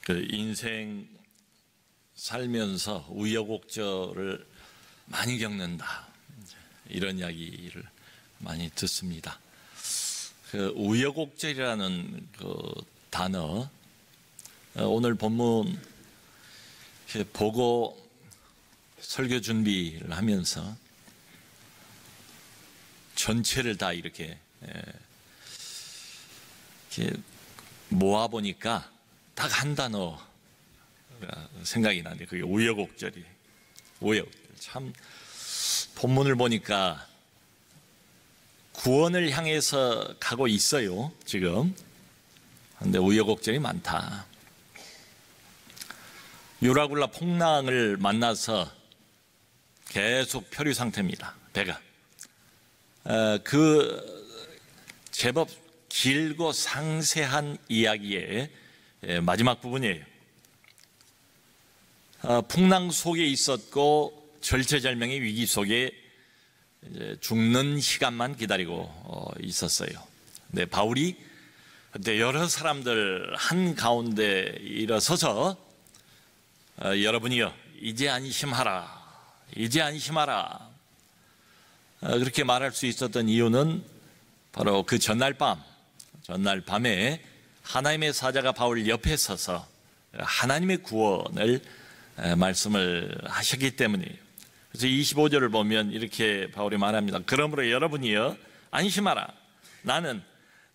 그 인생 살면서 우여곡절을 많이 겪는다, 이런 이야기를 많이 듣습니다. 그 우여곡절이라는 그 단어, 오늘 본문 보고 설교 준비를 하면서 전체를 다 이렇게 모아보니까 딱 한 단어 생각이 나는데, 그게 우여곡절이. 참 본문을 보니까 구원을 향해서 가고 있어요 지금. 근데 우여곡절이 많다. 유라굴라 풍랑을 만나서 계속 표류 상태입니다, 배가. 그 제법 길고 상세한 이야기의 마지막 부분이에요. 풍랑 속에 있었고 절체절명의 위기 속에 이제 죽는 시간만 기다리고 있었어요. 근데 바울이 그때 여러 사람들 한가운데 일어서서 여러분이여 이제 안심하라, 이제 안심하라, 그렇게 말할 수 있었던 이유는 바로 그 전날 밤에 하나님의 사자가 바울 옆에 서서 하나님의 구원을 말씀을 하셨기 때문이에요. 그래서 25절을 보면 이렇게 바울이 말합니다. 그러므로 여러분이여 안심하라, 나는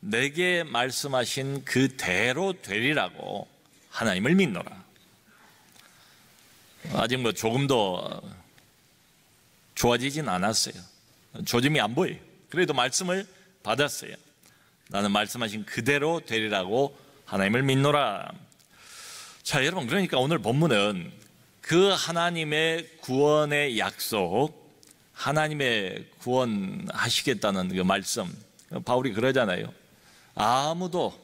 내게 말씀하신 그대로 되리라고 하나님을 믿노라. 아직 뭐 조금도 좋아지진 않았어요. 조짐이 안 보여요. 그래도 말씀을 받았어요. 나는 말씀하신 그대로 되리라고 하나님을 믿노라. 자, 여러분, 그러니까 오늘 본문은 그 하나님의 구원의 약속, 하나님의 구원하시겠다는 그 말씀, 바울이 그러잖아요. 아무도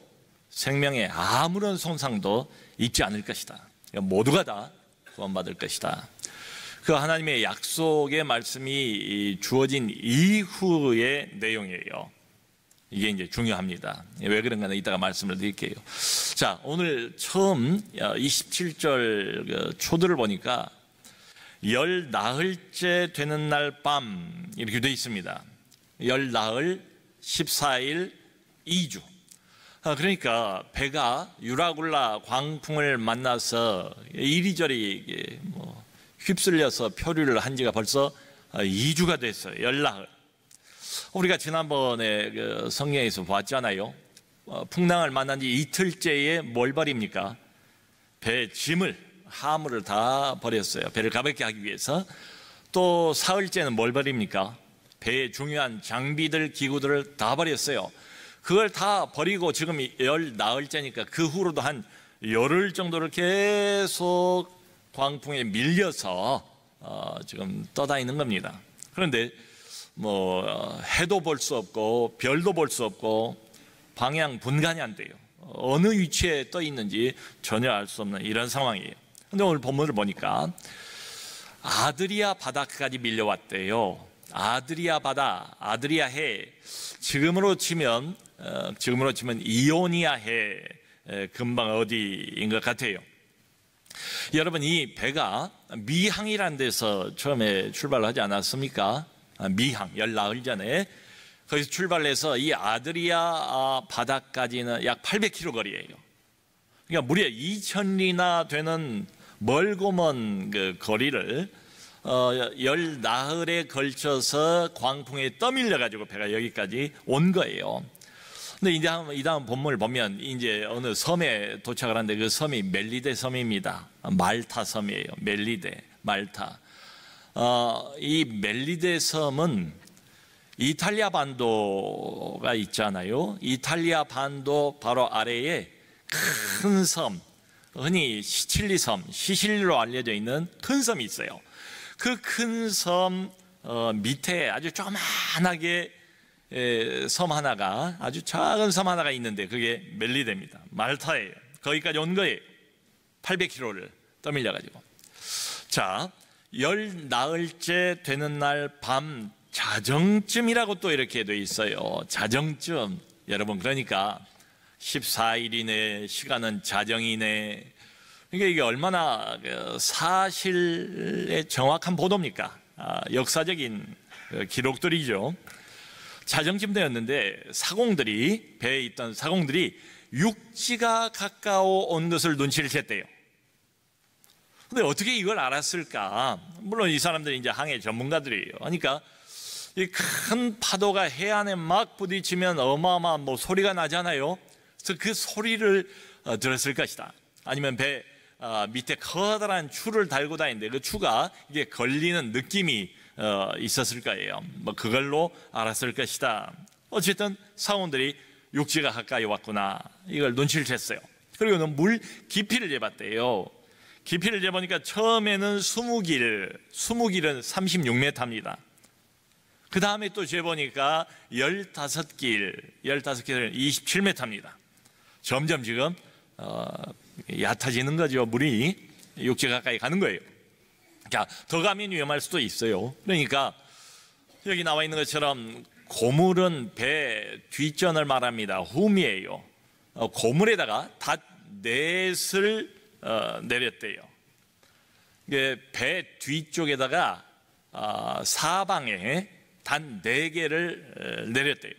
생명에 아무런 손상도 입지 않을 것이다. 모두가 다 구원받을 것이다. 그 하나님의 약속의 말씀이 주어진 이후의 내용이에요. 이게 이제 중요합니다. 왜 그런가는 이따가 말씀을 드릴게요. 자, 오늘 처음 27절 초들을 보니까 열 나흘째 되는 날 밤 이렇게 되어 있습니다. 열 나흘 14일 2주. 그러니까 배가 유라굴라 광풍을 만나서 이리저리 휩쓸려서 표류를 한 지가 벌써 2주가 됐어요. 열 나흘. 우리가 지난번에 그 성경에서 봤잖아요. 풍랑을 만난 지 이틀째에 뭘 버립니까? 배 짐을, 하물을 다 버렸어요. 배를 가볍게 하기 위해서. 또 사흘째는 뭘 버립니까? 배의 중요한 장비들, 기구들을 다 버렸어요. 그걸 다 버리고 지금 열 나흘째니까 그 후로도 한 열흘 정도를 계속 광풍에 밀려서 지금 떠다니는 겁니다. 그런데 해도 볼 수 없고 별도 볼 수 없고 방향 분간이 안 돼요. 어느 위치에 떠 있는지 전혀 알 수 없는 이런 상황이에요. 근데 오늘 본문을 보니까 아드리아 바다까지 밀려왔대요. 아드리아 바다, 아드리아 해, 지금으로 치면 이오니아 해 근방 어디인 것 같아요. 여러분, 이 배가 미항이라는 데서 처음에 출발을 하지 않았습니까? 미항, 열 나흘 전에 거기서 출발해서 이 아드리아 바다까지는 약 800km 거리예요. 그러니까 무려 2000리나 되는 멀고 먼 그 거리를 열 나흘에 걸쳐서 광풍에 떠밀려 가지고 배가 여기까지 온 거예요. 근데 이제 이 다음 본문을 보면 이제 어느 섬에 도착을 하는데 그 섬이 멜리데 섬입니다. 말타 섬이에요. 멜리데, 말타. 이 멜리데 섬은 이탈리아 반도가 있잖아요. 이탈리아 반도 바로 아래에 큰 섬, 흔히 시칠리 섬, 시실리로 알려져 있는 큰 섬이 있어요. 그 큰 섬 밑에 아주 조그만하게 섬 하나가, 아주 작은 섬 하나가 있는데 그게 멜리데입니다. 말타예요. 거기까지 온 거예요. 800km를 떠밀려가지고. 자, 열 나흘째 되는 날 밤 자정쯤이라고 또 이렇게 돼 있어요. 자정쯤. 여러분, 그러니까 14일이네, 시간은 자정이네. 그러니까 이게 얼마나 사실의 정확한 보도입니까? 역사적인 기록들이죠. 자정쯤 되었는데 사공들이, 배에 있던 사공들이 육지가 가까워 온 것을 눈치를 챘대요. 근데 어떻게 이걸 알았을까? 물론 이 사람들이 이제 항해 전문가들이에요. 그러니까 이 큰 파도가 해안에 막 부딪히면 어마어마한 소리가 나잖아요. 그래서 그 소리를 들었을 것이다. 아니면 배 밑에 커다란 추를 달고 다니는데 그 추가 이게 걸리는 느낌이 있었을 거예요. 그걸로 알았을 것이다. 어쨌든 사원들이 육지가 가까이 왔구나, 이걸 눈치를 챘어요. 그리고는 물 깊이를 재봤대요. 깊이를 재보니까 처음에는 20길, 20길은 36m입니다. 그 다음에 또 재보니까 15길, 15길은 27m입니다. 점점 지금 얕아지는 거죠. 물이 육지 가까이 가는 거예요. 자, 더 가면 위험할 수도 있어요. 그러니까 여기 나와 있는 것처럼 고물은 배 뒷전을 말합니다. 훔이에요. 고물에다가 닷 넷을 내렸대요. 배 뒤쪽에다가 사방에 닷 4개를 내렸대요.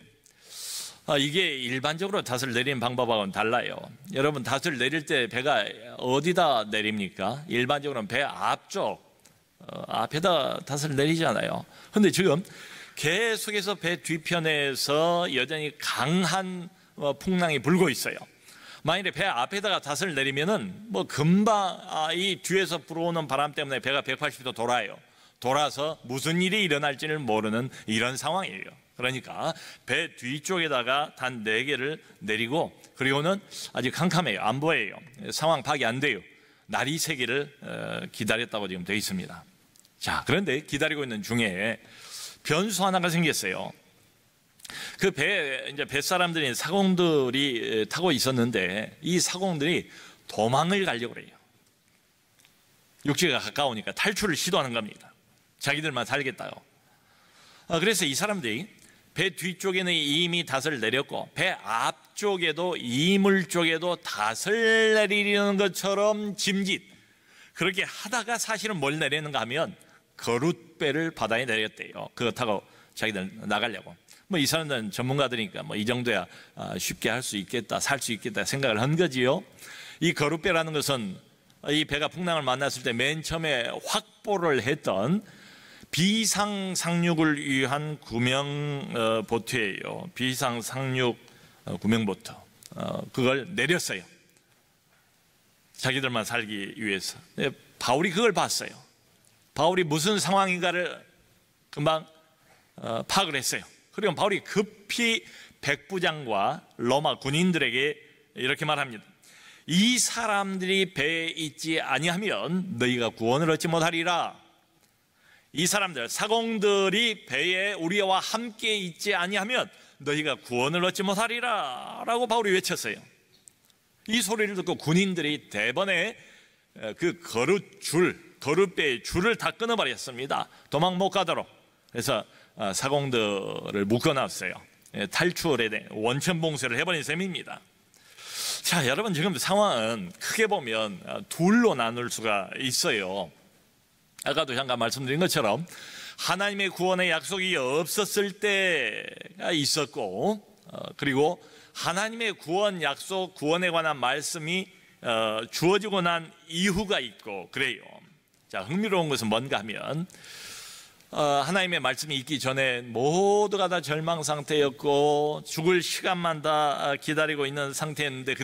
이게 일반적으로 닷을 내리는 방법하고는 달라요. 여러분, 닷을 내릴 때 배가 어디다 내립니까? 일반적으로는 배 앞쪽, 앞에다 닷을 내리잖아요. 그런데 지금 계속해서 배 뒤편에서 여전히 강한 풍랑이 불고 있어요. 만일에 배 앞에다가 닷을 내리면은 금방 이 뒤에서 불어오는 바람 때문에 배가 180도 돌아서 무슨 일이 일어날지를 모르는 이런 상황이에요. 그러니까 배 뒤쪽에다가 닷 4개를 내리고, 그리고는 아직 캄캄해요. 안 보여요. 상황 파악이 안 돼요. 날이 새기를 기다렸다고 지금 되어 있습니다. 자, 그런데 기다리고 있는 중에 변수 하나가 생겼어요. 그 이제 뱃사람들이, 사공들이 타고 있었는데 이 사공들이 도망을 가려고 그래요. 육지가 가까우니까 탈출을 시도하는 겁니다. 자기들만 살겠다고. 그래서 이 사람들이 배 뒤쪽에는 이미 닷을 내렸고 배 앞쪽에도, 이물 쪽에도 닷을 내리려는 것처럼 짐짓, 그렇게 하다가 사실은 뭘 내리는가 하면 거룻배를 바다에 내렸대요. 그거 타고 자기들 나가려고. 이 사람들은 전문가들이니까 이 정도야 쉽게 할 수 있겠다, 살 수 있겠다 생각을 한 거지요. 이 거룻배라는 것은 이 배가 풍랑을 만났을 때 맨 처음에 확보를 했던 비상 상륙을 위한 구명 보트예요. 비상 상륙 구명 보트. 그걸 내렸어요. 자기들만 살기 위해서. 바울이 그걸 봤어요. 바울이 무슨 상황인가를 금방 파악을 했어요. 그리고 바울이 급히 백부장과 로마 군인들에게 이렇게 말합니다. 이 사람들이 배에 있지 아니하면 너희가 구원을 얻지 못하리라. 이 사람들, 사공들이 배에 우리와 함께 있지 아니하면 너희가 구원을 얻지 못하리라 라고 바울이 외쳤어요. 이 소리를 듣고 군인들이 대번에 그 거룻배의 줄을 다 끊어버렸습니다. 도망 못 가도록. 그래서 사공들을 묶어놨어요. 탈출에 대해 원천봉쇄를 해버린 셈입니다. 자, 여러분, 지금 상황은 크게 보면 둘로 나눌 수가 있어요. 아까도 잠깐 말씀드린 것처럼 하나님의 구원의 약속이 없었을 때가 있었고, 그리고 하나님의 구원 약속, 구원에 관한 말씀이 주어지고 난 이후가 있고 그래요. 자, 흥미로운 것은 뭔가 하면 하나님의 말씀이 있기 전에 모두가 다 절망 상태였고 죽을 시간만 다 기다리고 있는 상태였는데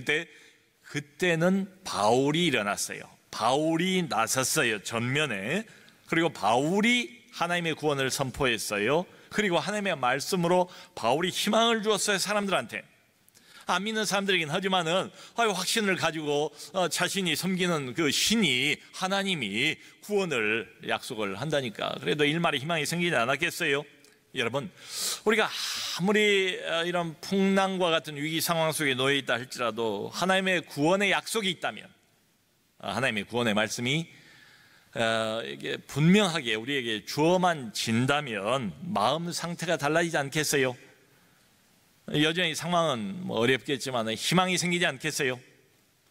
그때는 바울이 일어났어요. 바울이 나섰어요, 전면에. 그리고 바울이 하나님의 구원을 선포했어요. 그리고 하나님의 말씀으로 바울이 희망을 주었어요, 사람들한테. 안 믿는 사람들이긴 하지만은 확신을 가지고 자신이 섬기는 그 신이, 하나님이 구원을 약속을 한다니까. 그래도 일말의 희망이 생기지 않았겠어요? 여러분, 우리가 아무리 이런 풍랑과 같은 위기 상황 속에 놓여 있다 할지라도 하나님의 구원의 약속이 있다면, 하나님의 구원의 말씀이 이게 분명하게 우리에게 주어만 진다면 마음 상태가 달라지지 않겠어요? 여전히 상황은 어렵겠지만 희망이 생기지 않겠어요?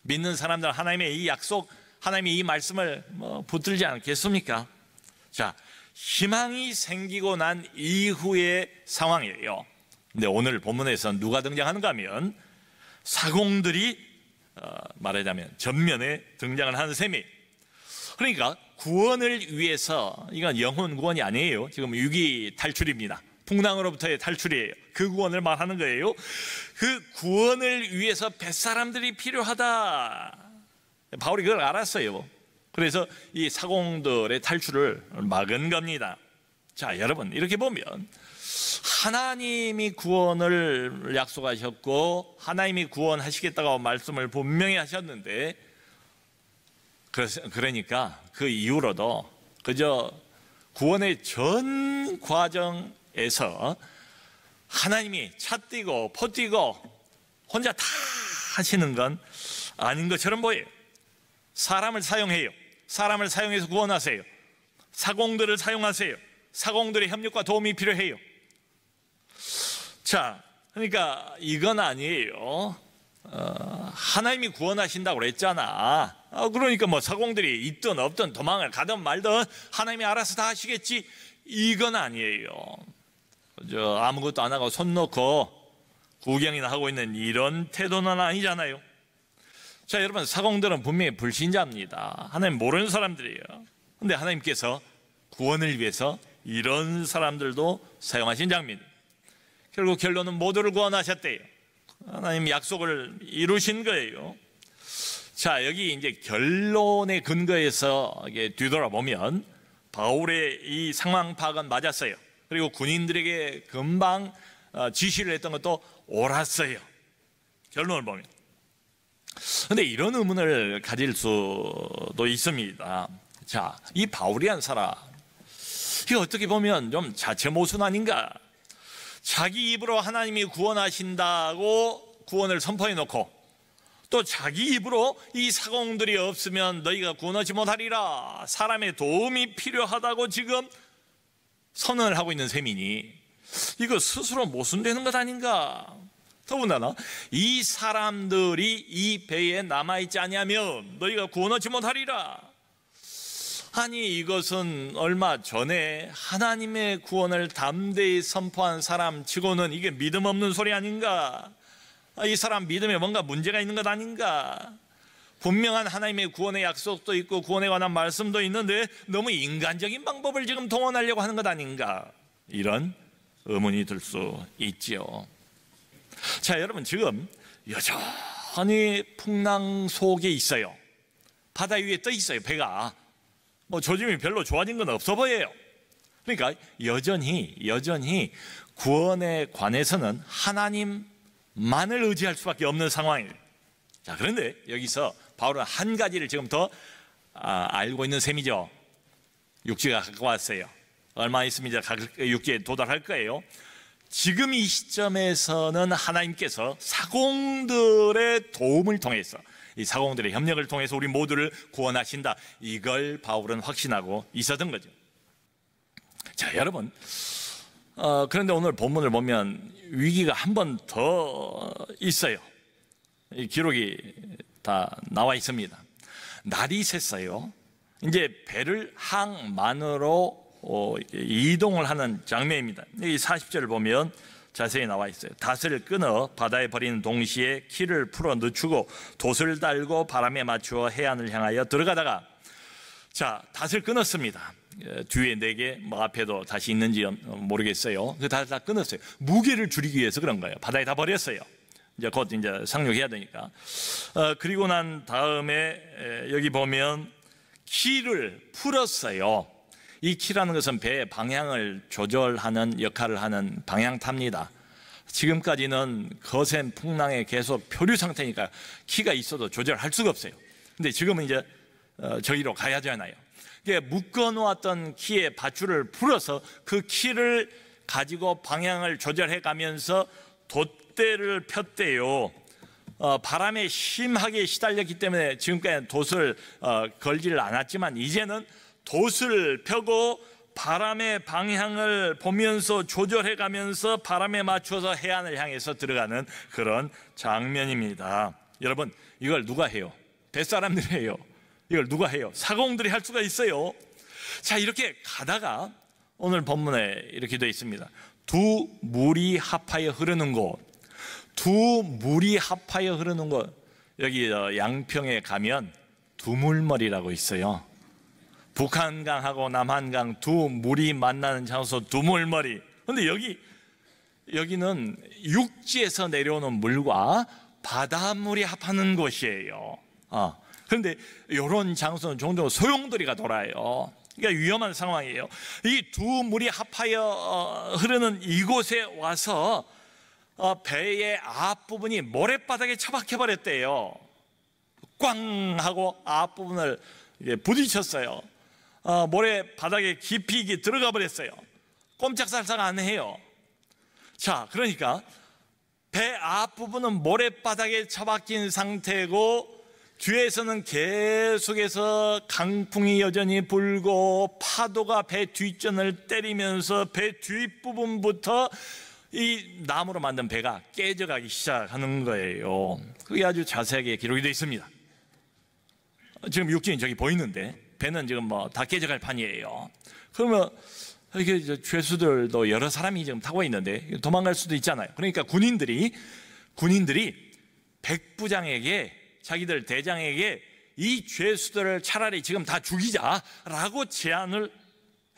믿는 사람들, 하나님의 이 약속 하나님이 이 말씀을 붙들지 않겠습니까? 자, 희망이 생기고 난 이후의 상황이에요. 근데 오늘 본문에서 누가 등장하는가 하면 사공들이 말하자면 전면에 등장을 하는 셈이에요. 그러니까 구원을 위해서, 이건 영혼 구원이 아니에요. 지금 위기 탈출입니다. 풍랑으로부터의 탈출이에요. 그 구원을 말하는 거예요. 그 구원을 위해서 뱃사람들이 필요하다. 바울이 그걸 알았어요. 그래서 이 사공들의 탈출을 막은 겁니다. 자, 여러분, 이렇게 보면 하나님이 구원을 약속하셨고 하나님이 구원하시겠다고 말씀을 분명히 하셨는데, 그러니까 그 이후로도 그저 구원의 전 과정에서 하나님이 차 뛰고 포 뛰고 혼자 다 하시는 건 아닌 것처럼 보여요. 사람을 사용해요. 사람을 사용해서 구원하세요. 사공들을 사용하세요. 사공들의 협력과 도움이 필요해요. 자, 그러니까 이건 아니에요. 하나님이 구원하신다고 그랬잖아. 그러니까 뭐 사공들이 있든 없든 도망을 가든 말든 하나님이 알아서 다 하시겠지, 이건 아니에요. 아무것도 안 하고 손 놓고 구경이나 하고 있는 이런 태도는 아니잖아요. 자, 여러분, 사공들은 분명히 불신자입니다. 하나님 모르는 사람들이에요. 근데 하나님께서 구원을 위해서 이런 사람들도 사용하신 장면. 결국 결론은 모두를 구원하셨대요. 하나님 약속을 이루신 거예요. 자, 여기 이제 결론의 근거에서 뒤돌아보면 바울의 이 상황 파악은 맞았어요. 그리고 군인들에게 금방 지시를 했던 것도 옳았어요. 결론을 보면. 근데 이런 의문을 가질 수도 있습니다. 자, 이 바울이란 사람, 이게 어떻게 보면 좀 자체 모순 아닌가? 자기 입으로 하나님이 구원하신다고 구원을 선포해 놓고 또 자기 입으로 이 사공들이 없으면 너희가 구원하지 못하리라, 사람의 도움이 필요하다고 지금 선언을 하고 있는 셈이니 이거 스스로 모순되는 것 아닌가? 더군다나 이 사람들이 이 배에 남아있지 아니하면 너희가 구원하지 못하리라. 아니, 이것은 얼마 전에 하나님의 구원을 담대히 선포한 사람 치고는 이게 믿음 없는 소리 아닌가? 이 사람 믿음에 뭔가 문제가 있는 것 아닌가? 분명한 하나님의 구원의 약속도 있고 구원에 관한 말씀도 있는데 너무 인간적인 방법을 지금 동원하려고 하는 것 아닌가? 이런 의문이 들 수 있지요. 자, 여러분, 지금 여전히 풍랑 속에 있어요. 바다 위에 떠 있어요. 배가 조짐이 별로 좋아진 건 없어 보여요. 그러니까 여전히 구원에 관해서는 하나님만을 의지할 수밖에 없는 상황이에요. 자, 그런데 여기서 바울은 한 가지를 지금 더 알고 있는 셈이죠. 육지가 가까웠어요. 얼마 있으면 이제 육지에 도달할 거예요. 지금 이 시점에서는 하나님께서 사공들의 도움을 통해서, 이 사공들의 협력을 통해서 우리 모두를 구원하신다, 이걸 바울은 확신하고 있었던 거죠. 자, 여러분, 그런데 오늘 본문을 보면 위기가 한 번 더 있어요. 이 기록이 다 나와 있습니다. 날이 샜어요. 이제 배를 항만으로 이동을 하는 장면입니다. 이 40절을 보면 자세히 나와 있어요. 닷을 끊어 바다에 버리는 동시에 키를 풀어 늦추고 돛을 달고 바람에 맞추어 해안을 향하여 들어가다가, 자, 닷을 끊었습니다. 뒤에 4개, 앞에도 다시 있는지 모르겠어요. 그 닷을 다 끊었어요. 무게를 줄이기 위해서 그런 거예요. 바다에 다 버렸어요. 이제 곧 이제 상륙해야 되니까. 그리고 난 다음에 여기 보면 키를 풀었어요. 이 키라는 것은 배의 방향을 조절하는 역할을 하는 방향탑니다. 지금까지는 거센 풍랑에 계속 표류 상태니까 키가 있어도 조절할 수가 없어요. 근데 지금은 이제 저기로 가야 되잖아요. 묶어놓았던 키의 밧줄을 풀어서 그 키를 가지고 방향을 조절해 가면서 돛대를 폈대요. 바람에 심하게 시달렸기 때문에 지금까지 돛을 걸지를 않았지만 이제는 돛을 펴고 바람의 방향을 보면서 조절해 가면서 바람에 맞춰서 해안을 향해서 들어가는 그런 장면입니다. 여러분, 이걸 누가 해요? 뱃사람들이 해요. 이걸 누가 해요? 사공들이 할 수가 있어요. 자, 이렇게 가다가 오늘 본문에 이렇게 되어 있습니다. 두 물이 합하여 흐르는 곳. 두 물이 합하여 흐르는 곳. 여기 양평에 가면 두물머리라고 있어요. 북한강하고 남한강 두 물이 만나는 장소 두물머리. 근데 여기는 육지에서 내려오는 물과 바닷물이 합하는 곳이에요. 그런데 이런 장소는 종종 소용돌이가 돌아요. 그러니까 위험한 상황이에요. 이 두 물이 합하여 흐르는 이곳에 와서 배의 앞부분이 모래바닥에 처박혀 버렸대요. 꽝 하고 앞부분을 부딪혔어요. 모래바닥에 깊이 들어가 버렸어요. 꼼짝살짝 안 해요. 자, 그러니까 배 앞부분은 모래바닥에 처박힌 상태고 뒤에서는 계속해서 강풍이 여전히 불고 파도가 배 뒷전을 때리면서 배 뒷부분부터 이 나무로 만든 배가 깨져가기 시작하는 거예요. 그게 아주 자세하게 기록이 되어 있습니다. 지금 육지는 저기 보이는데 배는 지금 다 깨져갈 판이에요. 그러면 이게 죄수들도 여러 사람이 지금 타고 있는데 도망갈 수도 있잖아요. 그러니까 군인들이 백부장에게, 자기들 대장에게 이 죄수들을 차라리 지금 다 죽이자라고 제안을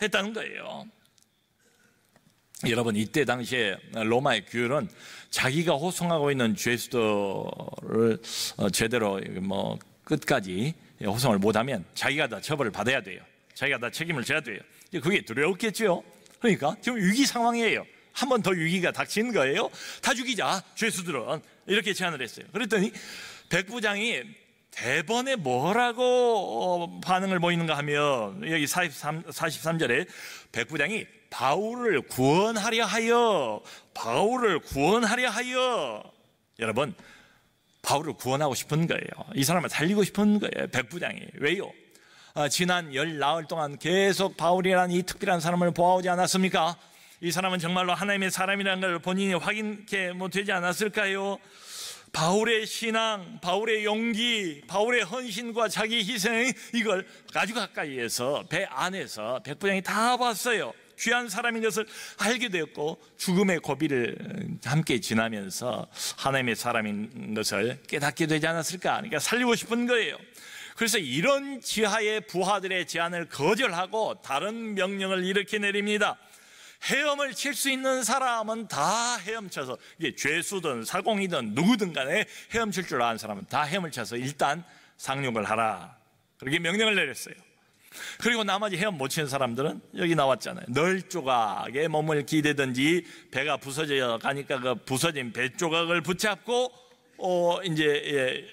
했다는 거예요. 여러분, 이때 당시에 로마의 규율은 자기가 호송하고 있는 죄수들을 제대로 끝까지 호송을 못하면 자기가 다 처벌을 받아야 돼요. 자기가 다 책임을 져야 돼요. 그게 두려웠겠죠. 그러니까 지금 위기 상황이에요. 한 번 더 위기가 닥친 거예요. 다 죽이자, 죄수들은. 이렇게 제안을 했어요. 그랬더니 백부장이 대번에 뭐라고 반응을 보이는가 하면, 여기 43절에 백부장이 바울을 구원하려 하여, 여러분, 바울을 구원하고 싶은 거예요. 이 사람을 살리고 싶은 거예요, 백부장이. 왜요? 지난 10나흘 동안 계속 바울이라는 이 특별한 사람을 보아오지 않았습니까? 이 사람은 정말로 하나님의 사람이라는 걸 본인이 확인케 못하지 않았을까요? 바울의 신앙, 바울의 용기, 바울의 헌신과 자기 희생, 이걸 아주 가까이에서, 배 안에서 백부장이 다 봤어요. 귀한 사람인 것을 알게 되었고, 죽음의 고비를 함께 지나면서 하나님의 사람인 것을 깨닫게 되지 않았을까? 그러니까 살리고 싶은 거예요. 그래서 이런 지하의 부하들의 제안을 거절하고 다른 명령을 이렇게 내립니다. 헤엄을 칠 수 있는 사람은 다 헤엄쳐서, 이게 죄수든 사공이든 누구든 간에 헤엄칠 줄 아는 사람은 다 헤엄을 쳐서 일단 상륙을 하라, 그렇게 명령을 내렸어요. 그리고 나머지 헤엄 못 치는 사람들은 여기 나왔잖아요. 널 조각에 몸을 기대든지 배가 부서져 가니까 그 부서진 배 조각을 붙잡고 이제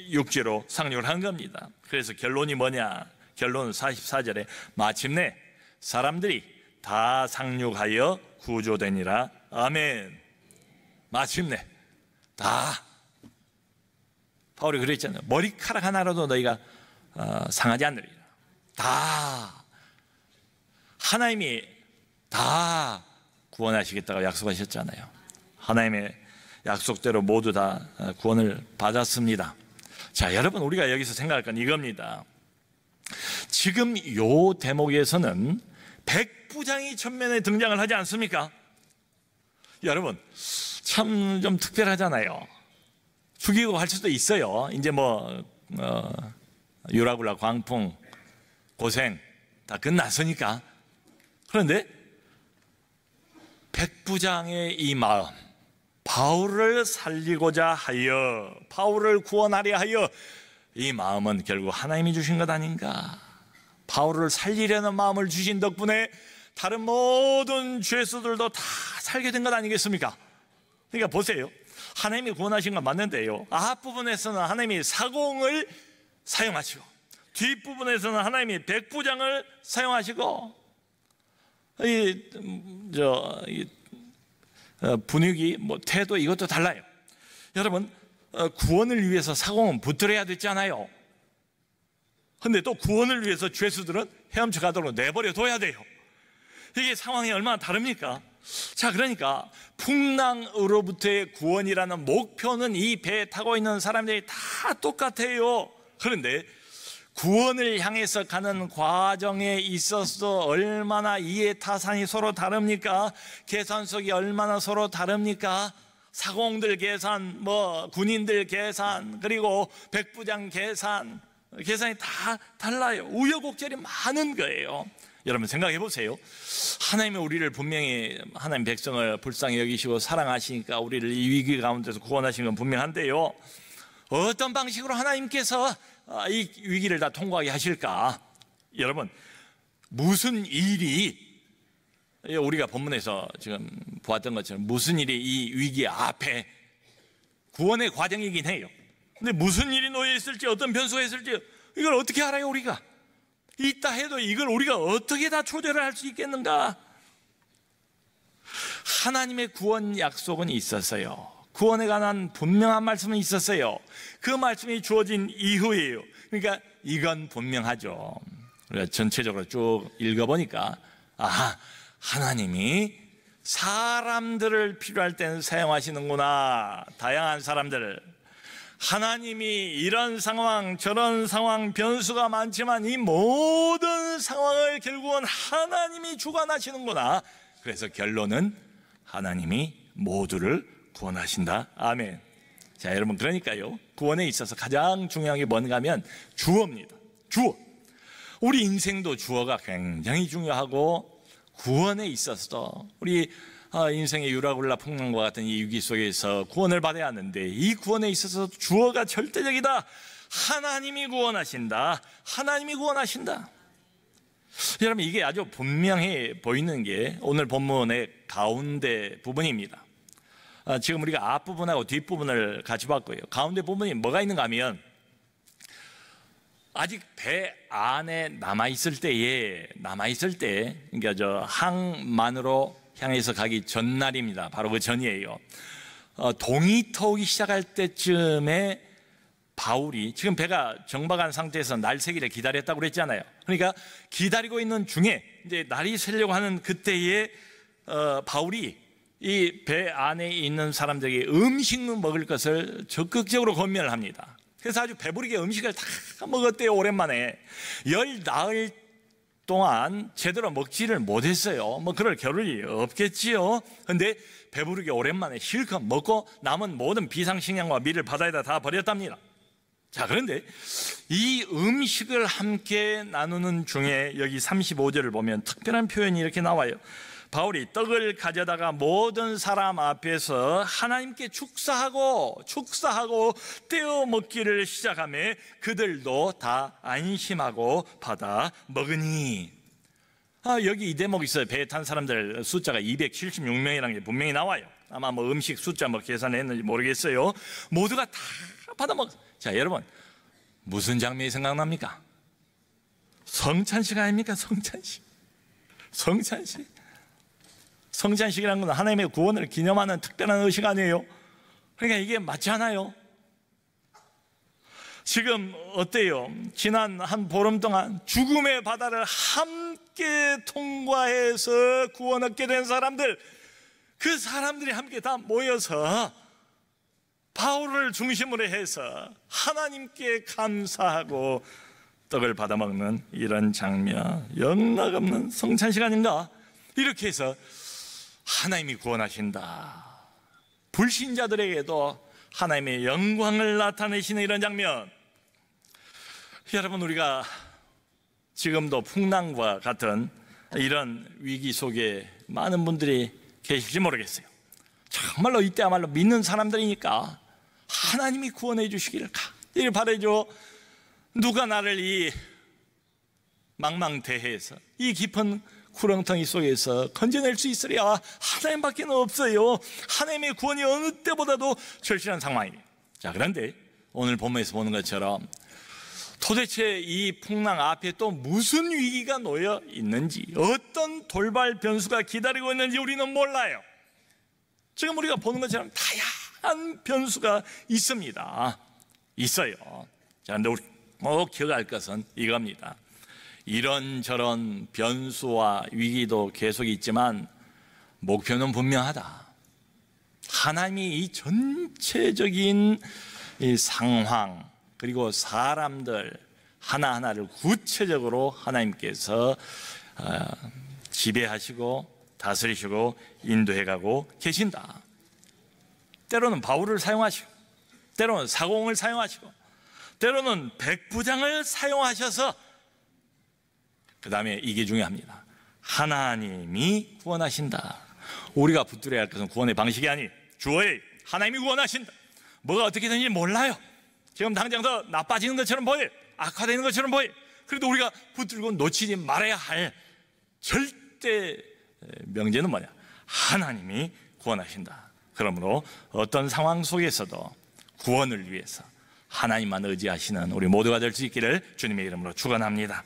육지로 상륙을 한 겁니다. 그래서 결론이 뭐냐? 결론은 44절에 마침내 사람들이 다 상륙하여 구조되니라. 아멘. 마침내 다. 바울이 그랬잖아요. 머리카락 하나라도 너희가 상하지 않으리라. 다. 하나님이 다 구원하시겠다고 약속하셨잖아요. 하나님의 약속대로 모두 다 구원을 받았습니다. 자, 여러분, 우리가 여기서 생각할 건 이겁니다. 지금 요 대목에서는 백부장이 전면에 등장을 하지 않습니까? 여러분, 참 좀 특별하잖아요. 죽이고 할 수도 있어요. 이제 유라굴라 광풍 고생 다 끝났으니까. 그런데 백부장의 이 마음, 바울을 살리고자 하여, 바울을 구원하려 하여, 이 마음은 결국 하나님이 주신 것 아닌가? 바울을 살리려는 마음을 주신 덕분에 다른 모든 죄수들도 다 살게 된 것 아니겠습니까? 그러니까 보세요. 하나님이 구원하신 건 맞는데요, 앞부분에서는 하나님이 사공을 사용하시고 뒷부분에서는 하나님이 백부장을 사용하시고, 분위기, 태도, 이것도 달라요. 여러분, 구원을 위해서 사공은 붙들어야 됐잖아요. 근데 또 구원을 위해서 죄수들은 헤엄쳐 가도록 내버려 둬야 돼요. 이게 상황이 얼마나 다릅니까? 자, 그러니까 풍랑으로부터의 구원이라는 목표는 이 배에 타고 있는 사람들이 다 똑같아요. 그런데 구원을 향해서 가는 과정에 있어서 얼마나 이해타산이 서로 다릅니까? 계산속이 얼마나 서로 다릅니까? 사공들 계산, 군인들 계산, 그리고 백부장 계산이 다 달라요. 우여곡절이 많은 거예요. 여러분 생각해 보세요. 하나님이 우리를 분명히 하나님 백성을 불쌍히 여기시고 사랑하시니까 우리를 이 위기 가운데서 구원하신 건 분명한데요, 어떤 방식으로 하나님께서 이 위기를 다 통과하게 하실까? 여러분, 무슨 일이, 우리가 본문에서 지금 보았던 것처럼 무슨 일이 이 위기 앞에 구원의 과정이긴 해요. 근데 무슨 일이 놓여 있을지, 어떤 변수가 있을지 이걸 어떻게 알아요? 우리가 있다 해도 이걸 우리가 어떻게 다 초래를 할 수 있겠는가? 하나님의 구원 약속은 있었어요. 구원에 관한 분명한 말씀은 있었어요. 그 말씀이 주어진 이후에요. 그러니까 이건 분명하죠. 우리가 전체적으로 쭉 읽어보니까 하나님이 사람들을 필요할 때는 사용하시는구나. 다양한 사람들을. 하나님이 이런 상황 저런 상황 변수가 많지만 이 모든 상황을 결국은 하나님이 주관하시는구나. 그래서 결론은 하나님이 모두를 구원하신다. 아멘. 자, 여러분, 그러니까요, 구원에 있어서 가장 중요한 게 뭔가 하면 주어입니다. 주어. 우리 인생도 주어가 굉장히 중요하고, 구원에 있어서 우리 인생의 유라굴라 풍랑과 같은 이 위기 속에서 구원을 받아야 하는데, 이 구원에 있어서 주어가 절대적이다. 하나님이 구원하신다. 하나님이 구원하신다. 여러분, 이게 아주 분명해 보이는 게 오늘 본문의 가운데 부분입니다. 지금 우리가 앞부분하고 뒷부분을 같이 봤고요. 가운데 부분이 뭐가 있는가 하면, 아직 배 안에 남아있을 때, 그러니까 저 항만으로 향해서 가기 전날입니다. 바로 그 전이에요. 동이 터오기 시작할 때쯤에 바울이, 지금 배가 정박한 상태에서 날 새기를 기다렸다고 그랬잖아요. 그러니까 기다리고 있는 중에 이제 날이 새려고 하는 그때에 바울이 이 배 안에 있는 사람들에게 음식 먹을 것을 적극적으로 권면을 합니다. 그래서 아주 배부르게 음식을 다 먹었대요. 오랜만에 10나흘 동안 제대로 먹지를 못했어요. 그럴 겨를이 없겠지요. 근데 배부르게 오랜만에 실컷 먹고 남은 모든 비상식량과 밀을 바다에다 다 버렸답니다. 자, 그런데 이 음식을 함께 나누는 중에 여기 35절을 보면 특별한 표현이 이렇게 나와요. 바울이 떡을 가져다가 모든 사람 앞에서 하나님께 축사하고 떼어 먹기를 시작하며 그들도 다 안심하고 받아 먹으니. 여기 이 대목이 있어요. 배에 탄 사람들 숫자가 276명이라는 게 분명히 나와요. 아마 음식 숫자 계산했는지 모르겠어요. 모두가 다 받아 먹. 자, 여러분, 무슨 장면이 생각납니까? 성찬식 아닙니까? 성찬식이라는 건 하나님의 구원을 기념하는 특별한 의식 아니에요? 그러니까 이게 맞지 않아요? 지금 어때요? 지난 한 보름 동안 죽음의 바다를 함께 통과해서 구원 얻게 된 사람들, 그 사람들이 함께 다 모여서 바울을 중심으로 해서 하나님께 감사하고 떡을 받아먹는 이런 장면, 영락없는 성찬식 아닌가? 이렇게 해서 하나님이 구원하신다. 불신자들에게도 하나님의 영광을 나타내시는 이런 장면. 여러분, 우리가 지금도 풍랑과 같은 이런 위기 속에 많은 분들이 계실지 모르겠어요. 정말로 이때야말로 믿는 사람들이니까 하나님이 구원해 주시기를 간절히 바라죠. 누가 나를 이 망망대해에서, 이 깊은 구렁텅이 속에서 건져낼 수 있으랴? 하나님밖에 없어요. 하나님의 구원이 어느 때보다도 절실한 상황이에요. 자, 그런데 오늘 본문에서 보는 것처럼 도대체 이 풍랑 앞에 또 무슨 위기가 놓여 있는지, 어떤 돌발 변수가 기다리고 있는지 우리는 몰라요. 지금 우리가 보는 것처럼 다양한 변수가 있어요. 자, 그런데 우리 꼭 기억할 것은 이겁니다. 이런저런 변수와 위기도 계속 있지만 목표는 분명하다. 하나님이 이 전체적인 이 상황, 그리고 사람들, 하나하나를 구체적으로 하나님께서 지배하시고 다스리시고 인도해가고 계신다. 때로는 바울을 사용하시고, 때로는 사공을 사용하시고, 때로는 백부장을 사용하셔서, 그 다음에 이게 중요합니다. 하나님이 구원하신다. 우리가 붙들어야 할 것은 구원의 방식이 아니, 주어의 하나님이 구원하신다. 뭐가 어떻게 되는지 몰라요. 지금 당장 더 나빠지는 것처럼 보여요. 악화되는 것처럼 보여요. 그래도 우리가 붙들고 놓치지 말아야 할 절대 명제는 뭐냐? 하나님이 구원하신다. 그러므로 어떤 상황 속에서도 구원을 위해서 하나님만 의지하시는 우리 모두가 될 수 있기를 주님의 이름으로 축원합니다.